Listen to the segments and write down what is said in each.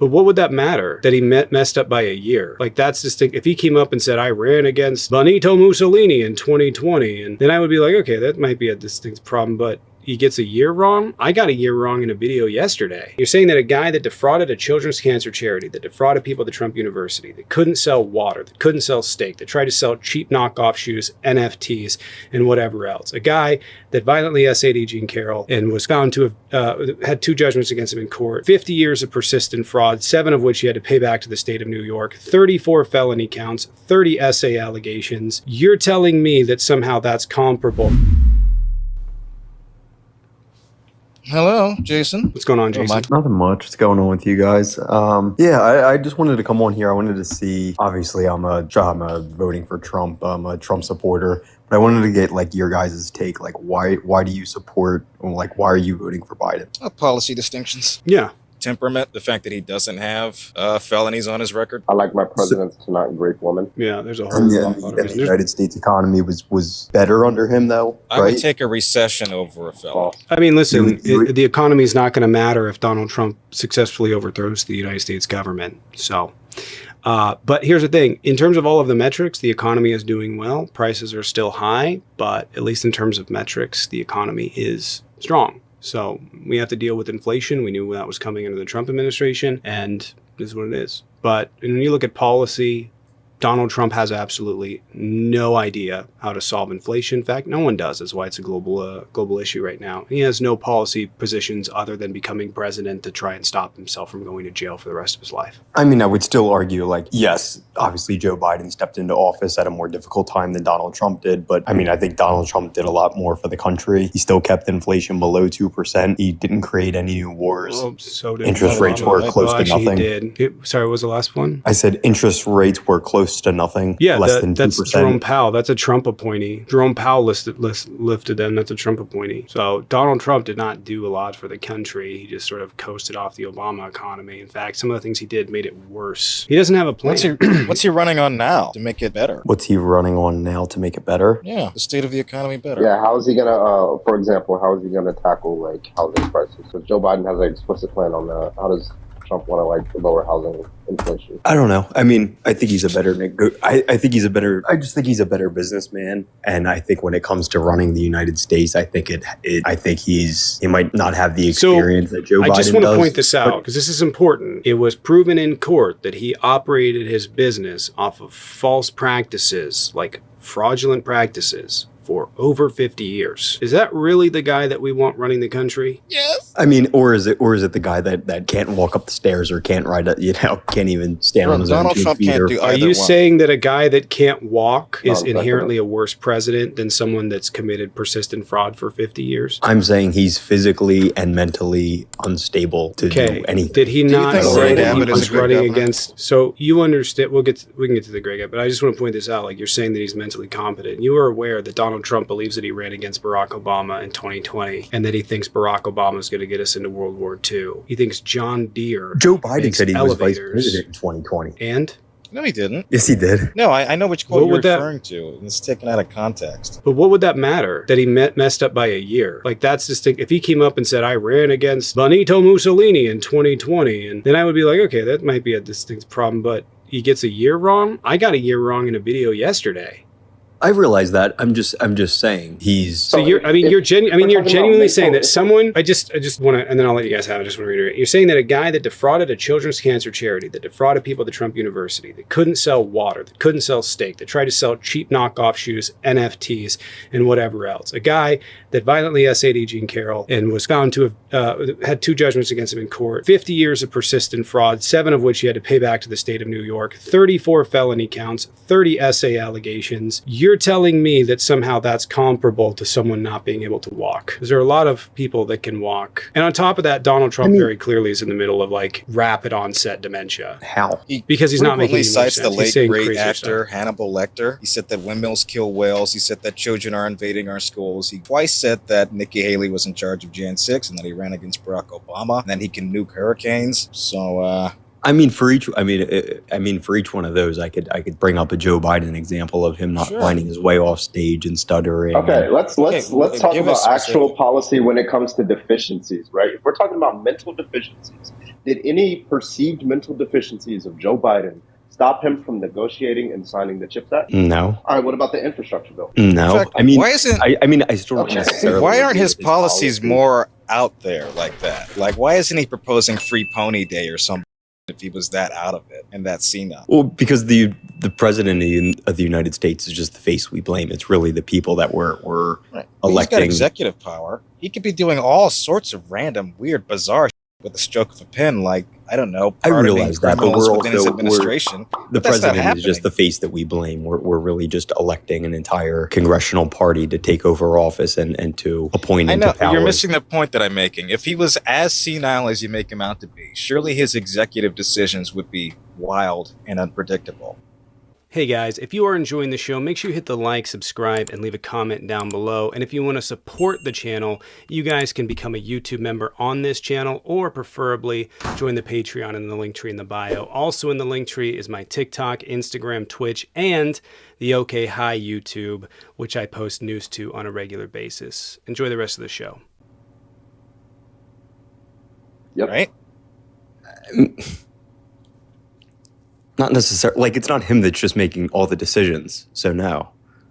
But what would that matter that he messed up by a year? Like, that's distinct. If he came up and said, I ran against Benito Mussolini in 2020, and then I would be like, okay, that might be a distinct problem, but he gets a year wrong? I got a year wrong in a video yesterday. You're saying that a guy that defrauded a children's cancer charity, that defrauded people at the Trump University, that couldn't sell water, that couldn't sell steak, that tried to sell cheap knockoff shoes, NFTs, and whatever else. A guy that violently essayed Jean Carroll and was found to have had 2 judgments against him in court, 50 years of persistent fraud, 7 of which he had to pay back to the state of New York, 34 felony counts, 30 essay allegations. You're telling me that somehow that's comparable. Hello, Jason. What's going on, Jason? Nothing much. What's going on with you guys? I just wanted to come on here. I wanted to see, obviously I'm voting for Trump. I'm a Trump supporter, but I wanted to get like your guys' take. Like, why do you support, like, why are you voting for Biden? Policy distinctions. Yeah. Temperament, the fact that he doesn't have felonies on his record. I like my presidents to not rape women. Yeah, there's a whole lot of the United States economy was better under him, though, right? I would take a recession over a felon. I mean, listen, the economy is not going to matter if Donald Trump successfully overthrows the United States government. So, but here's the thing. In terms of all of the metrics, the economy is doing well. Prices are still high, but at least in terms of metrics, the economy is strong. So we have to deal with inflation. We knew that was coming under the Trump administration, and this is what it is. But when you look at policy, Donald Trump has absolutely no idea how to solve inflation. In fact, no one does. That's why it's a global issue right now. He has no policy positions other than becoming president to try and stop himself from going to jail for the rest of his life. I mean, I would still argue, like, yes, obviously Joe Biden stepped into office at a more difficult time than Donald Trump did. But I mean, I think Donald Trump did a lot more for the country. He still kept inflation below 2%. He didn't create any new wars. Well, so did interest rates were close to nothing. He did. Sorry, what was the last one? I said interest rates were close to nothing. Yeah, less than 2%. That's Jerome Powell. That's a Trump appointee. Jerome Powell lifted them. That's a Trump appointee. So Donald Trump did not do a lot for the country. He just sort of coasted off the Obama economy. In fact, some of the things he did made it worse. He doesn't have a plan. What's he running on now to make it better? What's he running on now to make it better? Yeah, the state of the economy better. Yeah, how is he gonna, for example, how is he gonna tackle like housing prices? So Joe Biden has an explicit plan on that. How does Trump want to like lower housing inflation? I don't know. I mean, I think he's a better. I just think he's a better businessman. And I think when it comes to running the United States, I think he might not have the experience that Joe Biden does. I just want to point this out because this is important. It was proven in court that he operated his business off of false practices, like fraudulent practices, for over 50 years. Is that really the guy that we want running the country? Yes. I mean, or is it the guy that can't walk up the stairs or can't can't even stand on his own Donald 2 Trump feet? can't do Are either you one. saying that a guy that can't walk is No, inherently a worse president than someone that's committed persistent fraud for 50 years? I'm saying he's physically and mentally unstable to do anything. Did he not think say Greg that he Abbott is was a good running governor? against? So you understand? We can get to the Greg Abbott, but I just want to point this out. Like, you're saying that he's mentally competent. You are aware that Donald Trump believes that he ran against Barack Obama in 2020, and that he thinks Barack Obama is going to get us into World War II. He thinks John Deere. Joe Biden makes said he was vice elevators. president in 2020. And? No, he didn't. Yes, he did. No, I know which quote What you're would that- referring to. It's taken out of context. But what would that matter that he messed up by a year? Like, that's distinct. If he came up and said, I ran against Benito Mussolini in 2020, and then I would be like, okay, that might be a distinct problem, but he gets a year wrong? I got a year wrong in a video yesterday. I realize that. I'm just saying he's. So you're genuinely saying that someone. I just want to, and then I'll let you guys have it. I just want to reiterate. You're saying that a guy that defrauded a children's cancer charity, that defrauded people at the Trump University, that couldn't sell water, that couldn't sell steak, that tried to sell cheap knockoff shoes, NFTs, and whatever else. A guy that violently essayed Jean Carroll and was found to have had 2 judgments against him in court, 50 years of persistent fraud, 7 of which he had to pay back to the state of New York, 34 felony counts, 30 essay allegations. You're telling me that somehow that's comparable to someone not being able to walk. Because there are a lot of people that can walk. And on top of that, Donald Trump very clearly is in the middle of like rapid onset dementia. How? Because he's not making any more cites the sense. He's late saying great crazy actor stuff. Hannibal Lecter. He said that windmills kill whales. He said that children are invading our schools. He twice said that Nikki Haley was in charge of Jan 6 and that he ran against Barack Obama and that he can nuke hurricanes. So for each one of those, I could bring up a Joe Biden example of him not finding his way off stage and stuttering. Okay, let's talk give about us actual specific. policy when it comes to deficiencies, right? If we're talking about mental deficiencies, Did any perceived mental deficiencies of Joe Biden stop him from negotiating and signing the CHIPS Act? No. All right, what about the infrastructure bill? No. In fact, I mean, why isn't I still don't Okay. necessarily. why aren't agree his with policies policy. more out there like that? Like, why isn't he proposing free pony day or something if he was that out of it and that senile? Well, because the president of the United States is just the face we blame. It's really the people that we're Right. He's got electing. executive power. He could be doing all sorts of random, weird, bizarre with a stroke of a pen, like, I don't know, I pardoning realize that, but criminals we're within his also administration. the But that's not president is just happening. the face that we blame. We're really just electing an entire congressional party to take over office and to appoint I into know, power. you're missing the point that I'm making. If he was as senile as you make him out to be, surely his executive decisions would be wild and unpredictable. Hey guys, if you are enjoying the show, make sure you hit the like, subscribe, and leave a comment down below. And if you want to support the channel, you guys can become a YouTube member on this channel, or preferably join the Patreon in the link tree in the bio. Also in the link tree is my TikTok, Instagram, Twitch, and the OK Hi YouTube, which I post news to on a regular basis. Enjoy the rest of the show. Yep. Right? Not necessarily, like, it's not him that's just making all the decisions. So no.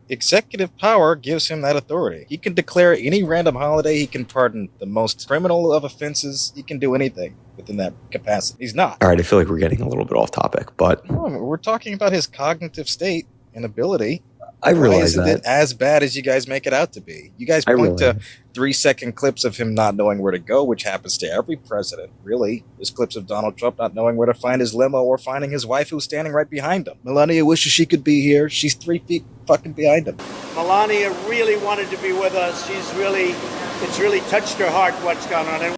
Executive power gives him that authority. He can declare any random holiday. He can pardon the most criminal of offenses. He can do anything within that capacity. He's not. All right, I feel like we're getting a little bit off topic, but No, we're talking about his cognitive state and ability. I realize Why isn't that. it as bad as you guys make it out to be? You guys I point to realize. 3-second clips of him not knowing where to go, which happens to every president, really. There's clips of Donald Trump not knowing where to find his limo or finding his wife who's standing right behind him. Melania wishes she could be here. She's 3 feet fucking behind him. Melania really wanted to be with us. It's really touched her heart what's gone on. And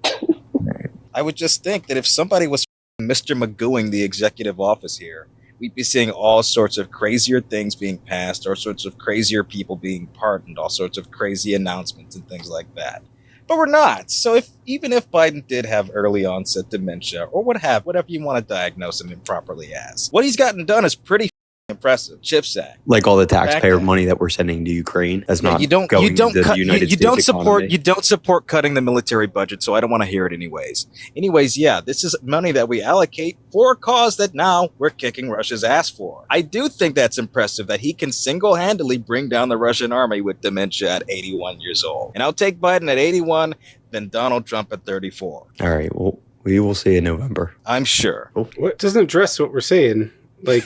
I would just think that if somebody was Mr. Magooing the executive office here, we'd be seeing all sorts of crazier things being passed, all sorts of crazier people being pardoned, all sorts of crazy announcements and things like that. But we're not. So even if Biden did have early onset dementia, or whatever you want to diagnose him improperly as, what he's gotten done is pretty impressive. CHIPS Act. Like all the taxpayer Back- money that we're sending to Ukraine, that's Yeah, not you don't going to the cut, United you don't States support economy. you don't support cutting the military budget, so I don't want to hear it anyways. Yeah, this is money that we allocate for a cause that now we're kicking Russia's ass for. I do think that's impressive that he can single-handedly bring down the Russian army with dementia at 81 years old. And I'll take Biden at 81 than Donald Trump at 34. All right, well, we will see in November. I'm sure. What doesn't address what we're saying? Like,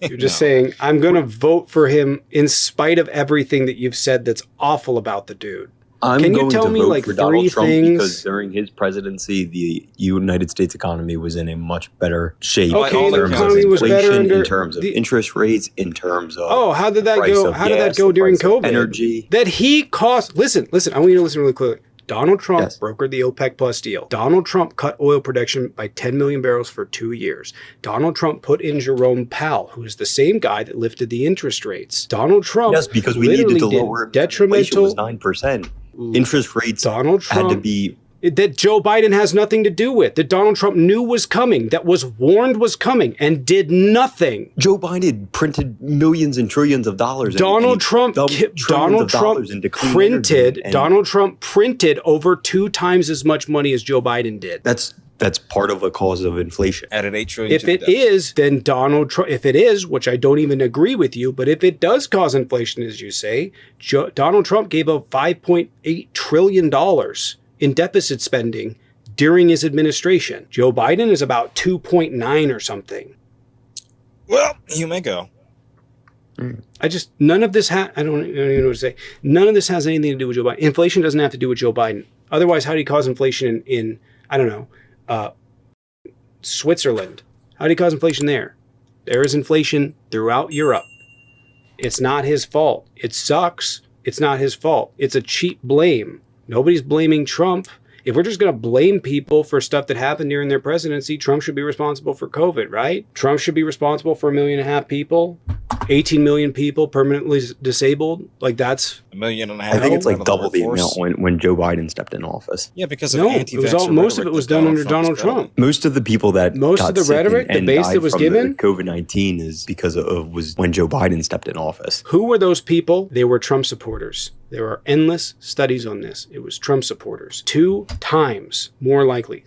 you're just No. saying, I'm going to vote for him in spite of everything that you've said that's awful about the dude. I'm Can you going tell to me, vote like, for Donald three Trump things? because during his presidency, the United States economy was in a much better shape. Okay, in the terms economy of was better inflation, under in terms of the- interest rates, in terms of Oh, how did that price go? of How did gas, that go the during price of COVID? energy. That he cost. Listen. I want you to listen really clearly. Donald Trump Yes. brokered the OPEC Plus deal. Donald Trump cut oil production by 10 million barrels for 2 years. Donald Trump put in Jerome Powell, who is the same guy that lifted the interest rates. Donald Trump, Yes, because we needed literally to did lower inflation detrimental. was 9%. Interest rates Donald had Trump to be that Joe Biden has nothing to do with, that Donald Trump knew was coming, that was warned was coming, and did nothing. Joe Biden printed millions and trillions of dollars. Donald Trump printed over 2 times as much money as Joe Biden did. That's part of a cause of inflation. Added $8 trillion. If to the it deficit. is, then Donald Trump, if it is, which I don't even agree with you, but if it does cause inflation, as you say, Donald Trump gave up $5.8 trillion in deficit spending during his administration. Joe Biden is about 2.9 or something. Well, you may go. None of this I don't even know what to say. None of this has anything to do with Joe Biden. Inflation doesn't have to do with Joe Biden. Otherwise, how do you cause inflation in I don't know, Switzerland? How do you cause inflation there? There is inflation throughout Europe. It's not his fault. It sucks. It's not his fault. It's a cheap blame. Nobody's blaming Trump. If we're just going to blame people for stuff that happened during their presidency, Trump should be responsible for COVID, right? Trump should be responsible for 1.5 million people, 18 million people permanently disabled. Like, that's $1.5 million. I think it's like out of double the workforce. amount when Joe Biden stepped in office. Yeah, because of No, it was all, anti-vaxxer most of rhetoric it was that done under is Donald peddling. Trump. Most of the people that Most got of the sick rhetoric, and the base died that was from given- the COVID-19 is because was when Joe Biden stepped in office. Who were those people? They were Trump supporters. There are endless studies on this. It was Trump supporters. 2 times more likely,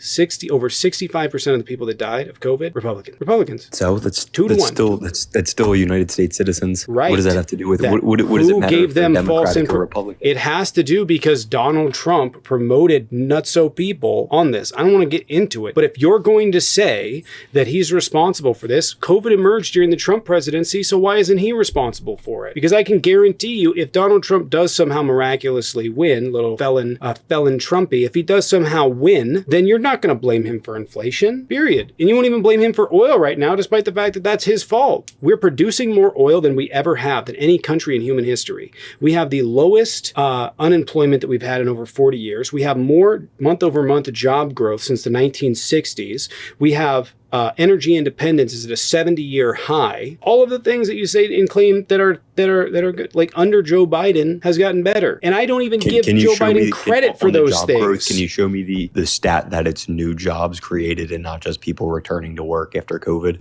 over 65% of the people that died of COVID, Republicans. So that's 2 to 1. still that's still United States citizens. Right. What does that have to do with it? That What does it who matter gave if they're them false Democratic or info? Republican? It has to do because Donald Trump promoted nutso people on this. I don't want to get into it, but if you're going to say that he's responsible for this, COVID emerged during the Trump presidency, so why isn't he responsible for it? Because I can guarantee you, if Donald Trump does somehow miraculously win, little felon Trumpy, if he does somehow win, then you're not going to blame him for inflation, period. And you won't even blame him for oil right now, despite the fact that that's his fault. We're producing more oil than we ever have, than any country in human history. We have the lowest unemployment that we've had in over 40 years. We have more month-over-month job growth since the 1960s. We have energy independence is at a 70-year high. All of the things that you say and claim that are good, like under Joe Biden, has gotten better. And I don't even give Joe Biden credit for those things. Growth, can you show me the stat that it's new jobs created and not just people returning to work after COVID?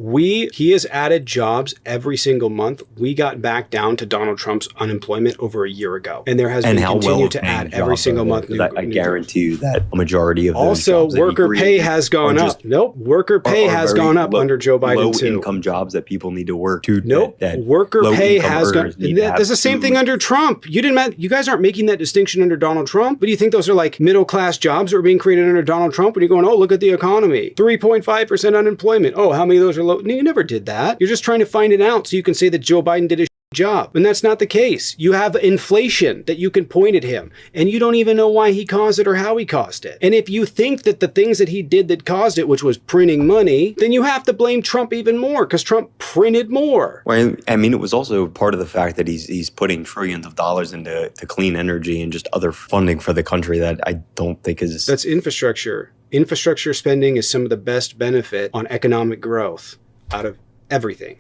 He has added jobs every single month. We got back down to Donald Trump's unemployment over a year ago, and there has been continued to add every single month. I guarantee you that a majority of those also jobs that he worker pay created has gone are up. just- Nope, worker pay has gone up under Joe Biden too. Low income jobs that people need to work to. Nope. Worker pay has gone. That's the same food. thing under Trump. You guys aren't making that distinction under Donald Trump. But do you think those are like middle class jobs that are being created under Donald Trump? When you're going, oh, look at the economy, 3.5% unemployment. Oh, how many of those are low? No, you never did that. You're just trying to find it out so you can say that Joe Biden did a job. And that's not the case. You have inflation that you can point at him, and you don't even know why he caused it or how he caused it. And if you think that the things that he did that caused it, which was printing money, then you have to blame Trump even more because Trump printed more. Well, I mean, it was also part of the fact that he's putting trillions of dollars into clean energy and just other funding for the country that I don't think is... That's infrastructure. Infrastructure spending is some of the best benefit on economic growth out of everything.